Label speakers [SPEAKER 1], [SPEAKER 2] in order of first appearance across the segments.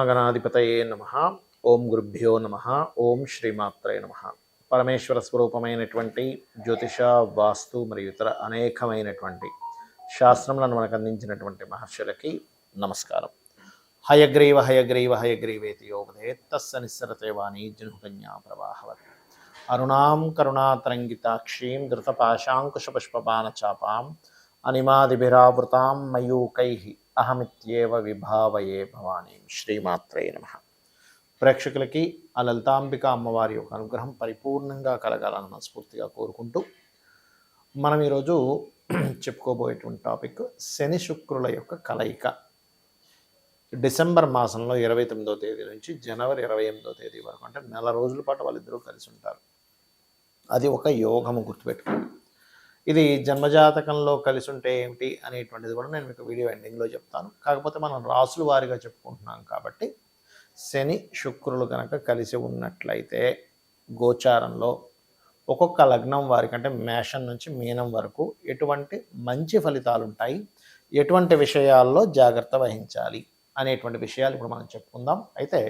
[SPEAKER 1] శ్రీమహాగణాధిపతయే నమః. ఓం గురుభ్యో నమః. ఓం శ్రీమాత్రే నమః. పరమేశ్వర స్వరూపమైనటువంటి జ్యోతిష, వాస్తు మరియు ఇతర అనేకమైనటువంటి శాస్త్రములను మనకు అందించినటువంటి మహర్షులకి నమస్కారం. హయగ్రీవ హయగ్రీవ హయగ్రీవేతి యోగధేత్తస్స నిస్సరతే వాణి జనుకన్యా ప్రవాహవత్ అరుణాం కరుణాతరంగితాక్షీం ధృతపాశాంకుశపుష్పబాణచాపాం అనిమాదిభిరావృతాం మయూకైః అహమిత్యేవ విభావయే భవానీ. శ్రీమాత్రే నమః. ప్రేక్షకులకి ఆ లలితాంబిక అమ్మవారి యొక్క అనుగ్రహం పరిపూర్ణంగా కలగాలని మనస్ఫూర్తిగా కోరుకుంటూ మనం ఈరోజు చెప్పుకోబోయేటువంటి టాపిక్ శని శుక్రుల యొక్క కలయిక. డిసెంబర్ మాసంలో 29వ తేదీ నుంచి జనవరి 28వ తేదీ వరకు, అంటే నెల రోజుల పాటు వాళ్ళిద్దరూ కలిసి ఉంటారు. అది ఒక యోగము, గుర్తుపెట్టుకోండి. ఇది జన్మజాతకంలో కలిసి ఉంటే ఏమిటి అనేటువంటిది కూడా నేను మీకు వీడియో ఎండింగ్లో చెప్తాను. కాకపోతే మనం రాసుల వారీగా చెప్పుకుంటున్నాం కాబట్టి శని శుక్రులు కనుక కలిసి ఉన్నట్లయితే గోచారంలో ఒక్కొక్క లగ్నం వారికి, అంటే మేషం నుంచి మీనం వరకు ఎటువంటి మంచి ఫలితాలు ఉంటాయి, ఎటువంటి విషయాల్లో జాగ్రత్త వహించాలి అనేటువంటి విషయాలు ఇప్పుడు మనం చెప్పుకుందాం. అయితే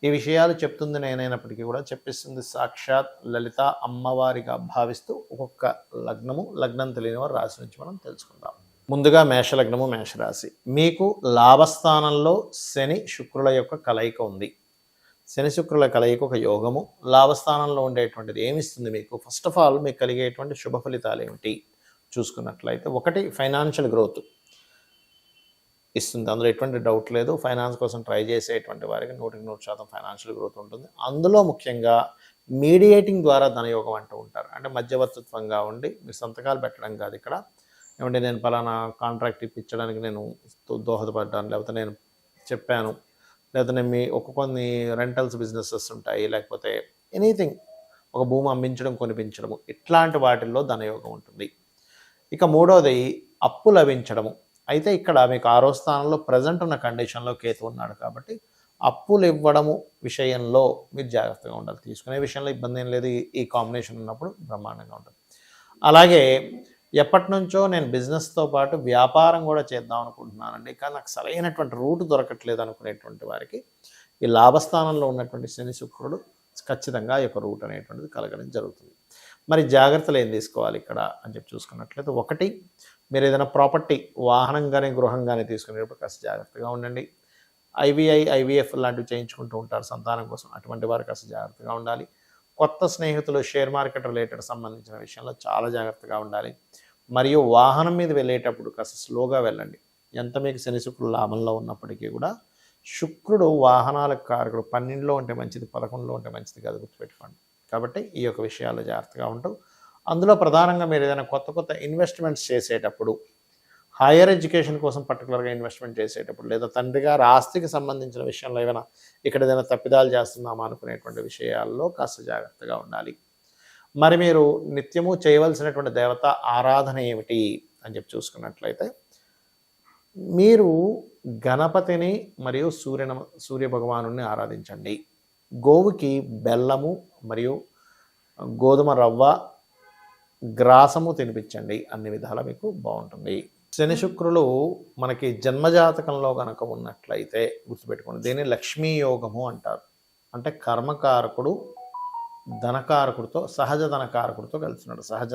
[SPEAKER 1] ఈ విషయాలు చెప్తుంది నేనైనప్పటికీ కూడా చెప్పిస్తుంది సాక్షాత్ లలిత అమ్మవారిగా భావిస్తూ ఒక్కొక్క లగ్నము, లగ్నం తెలియని వారి రాశి నుంచి మనం తెలుసుకుందాం. ముందుగా మేషలగ్నము, మేషరాశి. మీకు లాభస్థానంలో శని శుక్రుల యొక్క కలయిక ఉంది. శని శుక్రుల కలయిక ఒక యోగము. లాభస్థానంలో ఉండేటువంటిది ఏమిస్తుంది మీకు? ఫస్ట్ ఆఫ్ ఆల్ మీకు కలిగేటువంటి శుభ ఫలితాలు ఏమిటి చూసుకున్నట్లయితే, ఒకటి ఫైనాన్షియల్ గ్రోత్ ఇస్తుంది, అందులో ఎటువంటి డౌట్ లేదు. ఫైనాన్స్ కోసం ట్రై చేసేటువంటి వారికి 100% ఫైనాన్షియల్ గ్రోత్ ఉంటుంది. అందులో ముఖ్యంగా మీడియేటింగ్ ద్వారా ధనయోగం అంటూ ఉంటారు. అంటే మధ్యవర్తిత్వంగా ఉండి మీరు సంతకాలు పెట్టడం కాదు, ఇక్కడ ఏమంటే నేను పలానా కాంట్రాక్ట్ ఇప్పించడానికి నేను దోహదపడ్డాను, లేకపోతే నేను చెప్పాను, లేకపోతే నేను కొన్ని రెంటల్స్ బిజినెసెస్ ఉంటాయి, లేకపోతే ఎనీథింగ్, ఒక భూమి అమ్మించడం, కొనిపించడము, ఇట్లాంటి వాటిల్లో ధనయోగం ఉంటుంది. ఇక మూడోది అప్పు లభించడము. అయితే ఇక్కడ మీకు 6వ స్థానంలో ప్రజెంట్ ఉన్న కండిషన్లో కేతు ఉన్నాడు కాబట్టి అప్పులు ఇవ్వడము విషయంలో మీరు జాగ్రత్తగా ఉండాలి. తీసుకునే విషయంలో ఇబ్బంది ఏం లేదు, ఈ కాంబినేషన్ ఉన్నప్పుడు బ్రహ్మాండంగా ఉంటుంది. అలాగే ఎప్పటి నుంచో నేను బిజినెస్తో పాటు వ్యాపారం కూడా చేద్దాం అనుకుంటున్నానండి, కానీ నాకు సరైనటువంటి రూట్ దొరకట్లేదు అనుకునేటువంటి వారికి ఈ లాభస్థానంలో ఉన్నటువంటి శని శుక్రుడు ఖచ్చితంగా ఈ యొక్క రూట్ అనేటువంటిది కలగడం జరుగుతుంది. మరి జాగ్రత్తలు ఏం తీసుకోవాలి ఇక్కడ అని చెప్పి చూసుకున్నట్లయితే, ఒకటి, మీరు ఏదైనా ప్రాపర్టీ, వాహనం కానీ గృహం కానీ తీసుకునేటప్పుడు కాస్త జాగ్రత్తగా ఉండండి. ఐవీఎఫ్ లాంటివి చేయించుకుంటూ ఉంటారు సంతానం కోసం, అటువంటి వారు కాస్త జాగ్రత్తగా ఉండాలి. కొత్త స్నేహితులు, షేర్ మార్కెట్ రిలేటెడ్ సంబంధించిన విషయంలో చాలా జాగ్రత్తగా ఉండాలి. మరియు వాహనం మీద వెళ్ళేటప్పుడు కాస్త స్లోగా వెళ్ళండి. ఎంత మీకు శని శుక్రుడు లాభంలో ఉన్నప్పటికీ కూడా శుక్రుడు వాహనాలకు కారకుడు. 12లో ఉంటే మంచిది, 11లో ఉంటే మంచిది కాదు, గుర్తుపెట్టుకోండి. కాబట్టి ఈ యొక్క విషయాల్లో జాగ్రత్తగా ఉంటూ, అందులో ప్రధానంగా మీరు ఏదైనా కొత్త ఇన్వెస్ట్మెంట్స్ చేసేటప్పుడు, హైయర్ ఎడ్యుకేషన్ కోసం పర్టికులర్గా ఇన్వెస్ట్మెంట్ చేసేటప్పుడు, లేదా తండ్రి గారి ఆస్తికి సంబంధించిన విషయంలో ఏదైనా ఇక్కడ ఏదైనా తప్పిదాలు చేస్తున్నామా అనుకునేటువంటి విషయాల్లో కాస్త జాగ్రత్తగా ఉండాలి. మరి మీరు నిత్యము చేయవలసినటువంటి దేవత ఆరాధన ఏమిటి అని చెప్పి చూసుకున్నట్లయితే, మీరు గణపతిని మరియు సూర్య భగవాను ఆరాధించండి. గోవుకి బెల్లము మరియు గోధుమ రవ్వ, గ్రాసము తినిపించండి. అన్ని విధాలా మీకు బాగుంటుంది. శని శుక్రులు మనకి జన్మజాతకంలో కనుక ఉన్నట్లయితే గుర్తుపెట్టుకోండి, దీన్ని లక్ష్మీ యోగము అంటారు. అంటే కర్మకారకుడు ధనకారకుడితో, సహజ ధనకారకుడితో కలిసినాడు. సహజ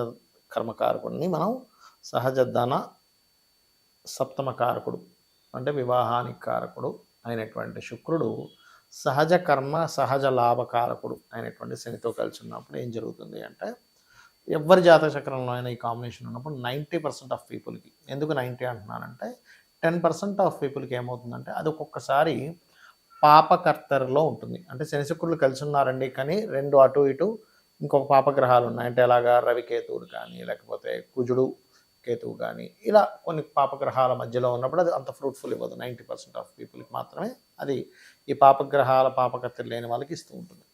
[SPEAKER 1] కర్మకారకుడిని మనం సహజ ధన సప్తమకారకుడు, అంటే వివాహానికి కారకుడు అయినటువంటి శుక్రుడు సహజ కర్మ సహజ లాభకారకుడు అయినటువంటి శనితో కలిసి ఉన్నప్పుడు ఏం జరుగుతుంది అంటే, ఎవరి జాతక చక్రంలో అయినా ఈ కాంబినేషన్ ఉన్నప్పుడు 90% ఆఫ్ పీపుల్కి, ఎందుకు 90 అంటున్నానంటే 10% ఆఫ్ పీపుల్కి ఏమవుతుందంటే, అది ఒక్కొక్కసారి పాపకర్తరిలో ఉంటుంది. అంటే శని శుక్రులు కలిసి ఉన్నారండి, కానీ రెండు అటు ఇటు ఇంకొక పాపగ్రహాలు ఉన్నాయి. అంటే ఎలాగా రవికేతువులు కానీ, లేకపోతే కుజుడు కేతువు కానీ, ఇలా కొన్ని పాపగ్రహాల మధ్యలో ఉన్నప్పుడు అది అంత ఫ్రూట్ఫుల్ ఇవ్వదు. 90% ఆఫ్ పీపుల్కి మాత్రమే అది ఈ పాపగ్రహాల పాపకర్తలు లేని వాళ్ళకి ఇస్తూ ఉంటుంది.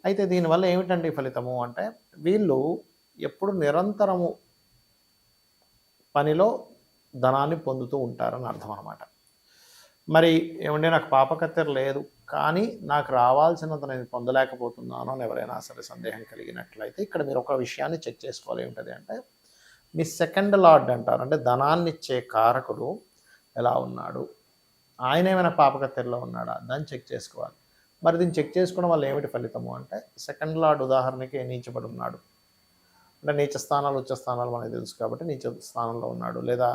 [SPEAKER 1] అయితే దీనివల్ల ఏమిటండి ఫలితము అంటే, వీళ్ళు ఎప్పుడు నిరంతరము పనిలో ధనాన్ని పొందుతూ ఉంటారని అర్థం అన్నమాట. మరి ఏమంటే నాకు పాపకత్తెర లేదు, కానీ నాకు రావాల్సినంత నేను పొందలేకపోతున్నాను అని ఎవరైనా సరే సందేహం కలిగినట్లయితే, ఇక్కడ మీరు ఒక విషయాన్ని చెక్ చేసుకోవాలి. ఏమిటది అంటే, మీ సెకండ్ లార్డ్ అంటారు, అంటే ధనాన్ని ఇచ్చే కారకుడు ఎలా ఉన్నాడు ఆయన ఏమైనా పాపకత్తెరలో ఉన్నాడా దాన్ని చెక్ చేసుకోవాలి. మరి దీన్ని చెక్ చేసుకోవడం వల్ల ఏమిటి ఫలితము అంటే, సెకండ్ లార్డ్ ఉదాహరణకి నీచబడి ఉన్నాడు. అంటే నీచ స్థానాలు, ఉచ్చ స్థానాలు మనకు తెలుసు కాబట్టి నీచ స్థానంలో ఉన్నాడు. లేదా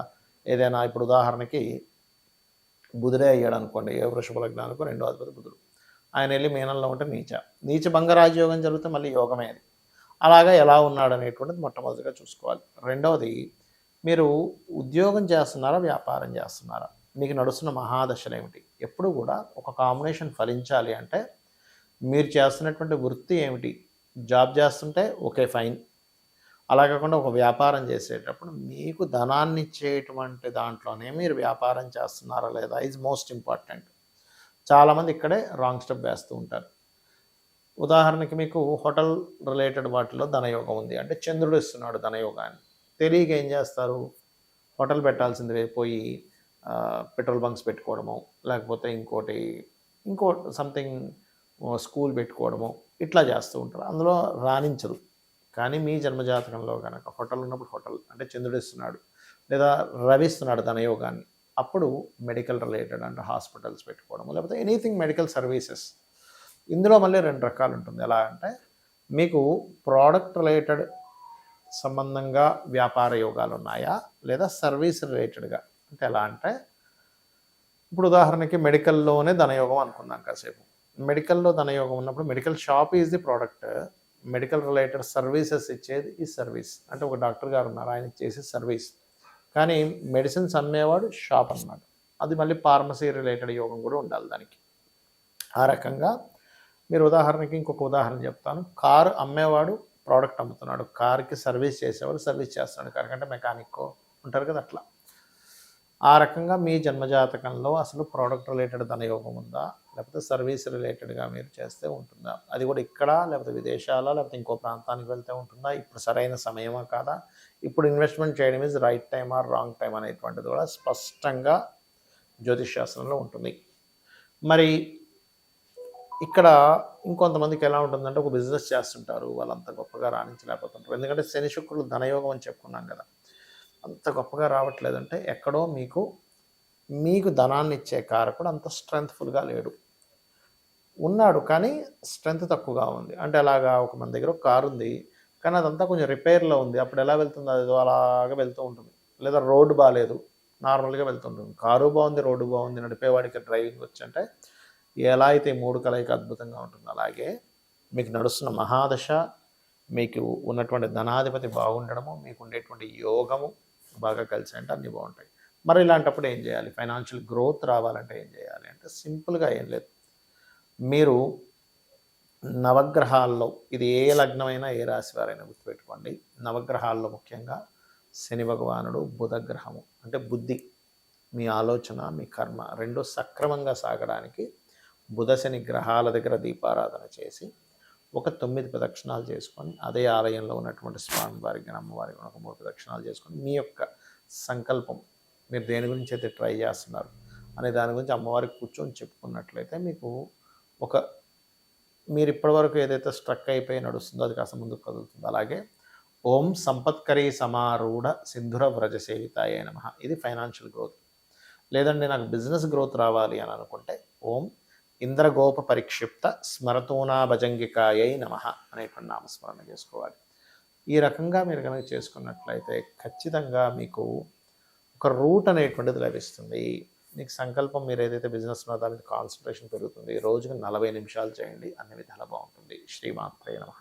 [SPEAKER 1] ఏదైనా ఇప్పుడు ఉదాహరణకి బుధుడే అయ్యాడనుకోండి, ఏ వృషభ లగ్నానికో రెండో అధిపతి బుధుడు. ఆయన వెళ్ళి మీనంలో ఉంటే నీచ. నీచ భంగ రాజయోగం జరిగితే మళ్ళీ యోగమే అది. అలాగా ఎలా ఉన్నాడనేటువంటిది మొట్టమొదటిగా చూసుకోవాలి. రెండవది, మీరు ఉద్యోగం చేస్తున్నారా? వ్యాపారం చేస్తున్నారా? మీకు నడుస్తున్న మహాదశలేమిటి? ఎప్పుడు కూడా ఒక కాంబినేషన్ ఫలించాలి అంటే, మీరు చేస్తున్నటువంటి వృత్తి ఏమిటి? జాబ్ చేస్తుంటే ఓకే ఫైన్. అలా కాకుండా ఒక వ్యాపారం చేసేటప్పుడు మీకు ధనాన్ని ఇచ్చేటువంటి దాంట్లోనే మీరు వ్యాపారం చేస్తున్నారా లేదా ఈజ్ మోస్ట్ ఇంపార్టెంట్. చాలామంది ఇక్కడే రాంగ్ స్టెప్ వేస్తూ ఉంటారు. ఉదాహరణకి మీకు హోటల్ రిలేటెడ్ వాటిలో ధనయోగం ఉంది అంటే చంద్రుడు ఇస్తున్నాడు ధనయోగాన్ని. తెలియక ఏం చేస్తారు, హోటల్ పెట్టాల్సింది పోయి పెట్రోల్ బంక్స్ పెట్టుకోవడము, లేకపోతే ఇంకో సంథింగ్ స్కూల్ పెట్టుకోవడము, ఇట్లా చేస్తూ ఉంటారు. అందులో రాణించరు. కానీ మీ జన్మజాతకంలో కనుక హోటల్ ఉన్నప్పుడు హోటల్ అంటే చంద్రుడు ఇస్తున్నాడు, లేదా రవి ఇస్తున్నాడు ధనయోగాన్ని, అప్పుడు మెడికల్ రిలేటెడ్ అంటే హాస్పిటల్స్ పెట్టుకోవడము, లేకపోతే ఎనీథింగ్ మెడికల్ సర్వీసెస్. ఇందులో మళ్ళీ 2 రకాలు ఉంటుంది. ఎలా అంటే, మీకు ప్రోడక్ట్ రిలేటెడ్ సంబంధంగా వ్యాపార యోగాలు ఉన్నాయా, లేదా సర్వీస్ రిలేటెడ్గా. అంటే ఎలా అంటే, ఇప్పుడు ఉదాహరణకి మెడికల్లోనే ధనయోగం అనుకుందాం కాసేపు. మెడికల్‌లో ధనయోగం ఉన్నప్పుడు medical shop is the product. Medical related services ఇచ్చేది ఈ సర్వీస్. అంటే ఒక డాక్టర్ గారు ఉన్నారు, ఆయన చేసే సర్వీస్. కానీ మెడిసిన్స్ అమ్మేవాడు షాప్ అన్నమాట. అది మళ్ళీ ఫార్మసీ రిలేటెడ్ యోగం కూడా ఉండాలి దానికి. ఆ రకంగా మీరు ఉదాహరణకి ఇంకొక ఉదాహరణ చెప్తాను. కారు అమ్మేవాడు ప్రోడక్ట్ అమ్ముతున్నాడు, కార్కి సర్వీస్ చేసేవాడు సర్వీస్ చేస్తున్నాడు. కారు అంటే మెకానిక్కో ఉంటారు కదా అట్లా. ఆ రకంగా మీ జన్మజాతకంలో అసలు ప్రోడక్ట్ రిలేటెడ్ ధనయోగం ఉందా, లేకపోతే సర్వీస్ రిలేటెడ్గా మీరు చేస్తే ఉంటుందా, అది కూడా ఇక్కడ లేకపోతే విదేశాల లేకపోతే ఇంకో ప్రాంతానికి వెళ్తే ఉంటుందా, ఇప్పుడు సరైన సమయమా కాదా, ఇప్పుడు ఇన్వెస్ట్మెంట్ చేయడం is right time or wrong time అనేటువంటిది కూడా స్పష్టంగా జ్యోతిష్ శాస్త్రంలో ఉంటుంది. మరి ఇక్కడ ఇంకొంతమందికి ఎలా ఉంటుందంటే, ఒక బిజినెస్ చేస్తుంటారు, వాళ్ళంత గొప్పగా రాణించలేకపోతుంటారు. ఎందుకంటే శని శుక్రులు ధనయోగం అని చెప్పుకున్నాం కదా, అంత గొప్పగా రావట్లేదంటే ఎక్కడో మీకు ధనాన్ని ఇచ్చే కారకుడు అంత స్ట్రెంగ్త్ఫుల్గా లేడు. ఉన్నాడు కానీ స్ట్రెంగ్త్ తక్కువగా ఉంది. అంటే అలాగా ఒక మన దగ్గర ఒక కారు ఉంది, కానీ అదంతా కొంచెం రిపేర్లో ఉంది. అప్పుడు ఎలా వెళ్తుంది, అది అలాగా వెళ్తూ ఉంటుంది. లేదా రోడ్డు బాగాలేదు, నార్మల్గా వెళ్తుంటుంది. కారు బాగుంది, రోడ్డు బాగుంది, నడిపేవాడికి డ్రైవింగ్ వచ్చి అంటే ఎలా అయితే 3 కలయిక అద్భుతంగా ఉంటుంది, అలాగే మీకు నడుస్తున్న మహాదశ, మీకు ఉన్నటువంటి ధనాధిపతి బాగుండడము, మీకు ఉండేటువంటి యోగము బాగా కలిసి అంటే అన్నీ బాగుంటాయి. మరి ఇలాంటప్పుడు ఏం చేయాలి, ఫైనాన్షియల్ గ్రోత్ రావాలంటే ఏం చేయాలి అంటే, సింపుల్గా ఏం లేదు, మీరు నవగ్రహాల్లో ఇది ఏ లగ్నమైనా ఏ రాశి వారైనా గుర్తుపెట్టుకోండి. నవగ్రహాల్లో ముఖ్యంగా శని భగవానుడు, బుధగ్రహము అంటే బుద్ధి, మీ ఆలోచన, మీ కర్మ రెండు సక్రమంగా సాగడానికి బుధ శని గ్రహాల దగ్గర దీపారాధన చేసి ఒక 9 ప్రదక్షిణాలు చేసుకొని, అదే ఆలయంలో ఉన్నటువంటి స్వామివారికి అమ్మవారికి ఒక 3 ప్రదక్షిణాలు చేసుకొని, మీ యొక్క సంకల్పం మీరు దేని గురించి అయితే ట్రై చేస్తున్నారు అనే దాని గురించి అమ్మవారికి కూర్చొని చెప్పుకున్నట్లయితే మీకు మీరు ఇప్పటివరకు ఏదైతే స్ట్రక్ అయిపోయి నడుస్తుందో అది కాస్త ముందుకు కదులుతుంది. అలాగే ఓం సంపత్కరీ సమారూఢ సింధుర వ్రజ సేవితాయ నమః, ఇది ఫైనాన్షియల్ గ్రోత్. లేదండి నాకు బిజినెస్ గ్రోత్ రావాలి అని అనుకుంటే ఓం ఇంద్రగోప పరిక్షిప్త స్మరతూనా భజంగికాయై నమః అనేటువంటి నామస్మరణ చేసుకోవాలి. ఈ రకంగా మీరు కనుక చేసుకున్నట్లయితే ఖచ్చితంగా మీకు ఒక రూట్ అనేటువంటిది లభిస్తుంది. మీకు సంకల్పం, మీరు ఏదైతే బిజినెస్ ఉన్నదో దాని మీద కాన్సన్ట్రేషన్ పెరుగుతుంది. రోజుకి 40 నిమిషాలు చేయండి, అన్ని విధాలా బాగుంటుంది. శ్రీమాత్రే నమః.